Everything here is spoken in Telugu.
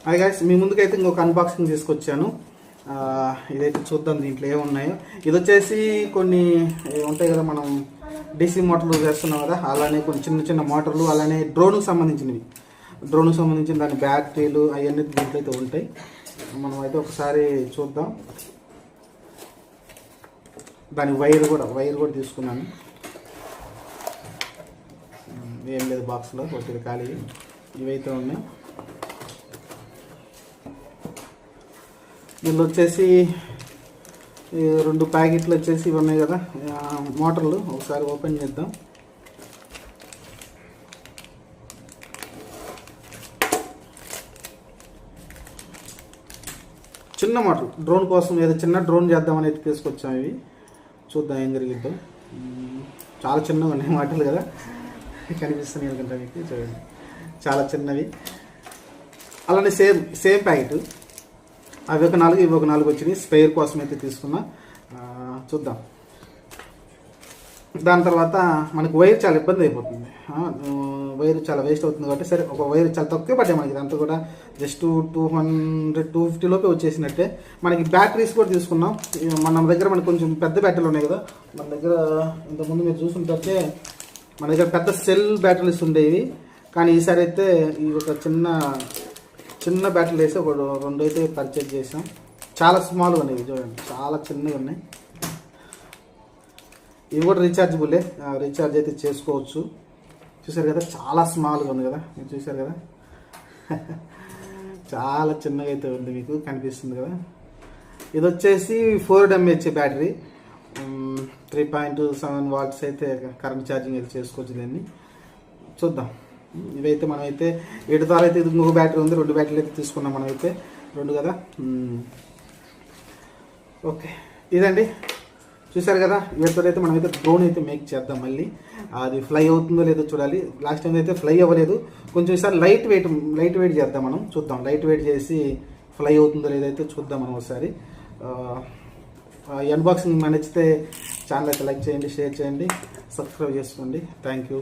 అది గైస్ మీ ముందుకైతే ఇంకొక అన్బాక్సింగ్ తీసుకొచ్చాను. ఇదైతే చూద్దాం దీంట్లో ఏమున్నాయో. ఇది వచ్చేసి కొన్ని ఉంటాయి కదా, మనం డీసీ మోటార్లు వేస్తున్నాం కదా, అలానే కొన్ని చిన్న చిన్న మోటార్లు, అలానే డ్రోన్కి సంబంధించినవి. డ్రోన్కి సంబంధించిన దాని బ్యాటరీలు అవన్నీ దీంట్లో అయితే ఉంటాయి. మనం అయితే ఒకసారి చూద్దాం. దాని వైర్ కూడా తీసుకున్నాను. ఏం లేదు బాక్స్లో, ఒకటి ఖాళీ. ఇవైతే ఉన్నాయి. దీనిలో వచ్చేసి 2 ప్యాకెట్లు వచ్చేసి ఇవి ఉన్నాయి కదా మోటార్లు. ఒకసారి ఓపెన్ చేద్దాం. చిన్న మోటార్ డ్రోన్ కోసం, ఏదో చిన్న డ్రోన్ చేద్దామని అయితే తీసుకొచ్చాము. ఇవి చూద్దాం ఏం జరిగిద్దాం. చాలా చిన్నగా ఉన్నాయి మోటార్లు కదా, కనిపిస్తున్నాయి అనుకుంటా మీకు. చూడండి, చాలా చిన్నవి. అలానే సేమ్ ప్యాకెట్. అవి ఒక 4, ఇవి ఒక 4 వచ్చినాయి. స్పేర్ కోసం అయితే తీసుకున్నా. చూద్దాం. దాని తర్వాత మనకు వైర్ చాలా ఇబ్బంది అయిపోతుంది. వైర్ చాలా వేస్ట్ అవుతుంది కాబట్టి సరే ఒక వైర్ చాలా తక్కువ పడ్డాయి మనకి. ఇదంతా కూడా జస్ట్ 200-250 లోపే వచ్చేసినట్టే. మనకి బ్యాటరీస్ కూడా తీసుకున్నాం. మన దగ్గర మనకి కొంచెం పెద్ద బ్యాటరీలు ఉన్నాయి కదా, మన దగ్గర ఇంతకుముందు మీరు చూసుకుంటే మన దగ్గర పెద్ద సెల్ బ్యాటరీస్ ఉండేవి. కానీ ఈసారి అయితే ఈ ఒక చిన్న బ్యాటరీలు వేసి ఒక 2 అయితే పర్చేజ్ చేసాం. చాలా స్మాల్గా ఉన్నాయి చూడండి, చాలా చిన్నగా ఉన్నాయి. ఇవి కూడా రీఛార్జబులే, రీఛార్జ్ అయితే చేసుకోవచ్చు. చూసారు కదా, చాలా స్మాల్గా ఉంది కదా, మీరు చూసారు కదా. చాలా చిన్నగా అయితే ఉంది, మీకు కనిపిస్తుంది కదా. ఇది వచ్చేసి 4 mAh బ్యాటరీ, 3.7 వాట్స్ అయితే కరెంట్ ఛార్జింగ్ అయితే చేసుకోవచ్చు దీన్ని. చూద్దాం. ఇవైతే మనమైతే వీటి ద్వారా అయితే ఇది ఇంకొక బ్యాటరీ ఉంది, 2 బ్యాటరీలు అయితే తీసుకున్నాం మనమైతే. 2 కదా. ఓకే, ఇదండి. చూసారు కదా, వీటితో అయితే మనమైతే డ్రోన్ అయితే మేక్ చేద్దాం. మళ్ళీ అది ఫ్లై అవుతుందో లేదో చూడాలి. లాస్ట్ టైం అయితే ఫ్లై అవ్వలేదు. కొంచెం ఈసారి లైట్ వెయిట్ చేద్దాం మనం. చూద్దాం, లైట్ వెయిట్ చేసి ఫ్లై అవుతుందో లేదో అయితే చూద్దాం మనం ఒకసారి. అన్బాక్సింగ్ నచ్చితే ఛానల్ అయితే లైక్ చేయండి, షేర్ చేయండి, సబ్స్క్రైబ్ చేసుకోండి. Thank you.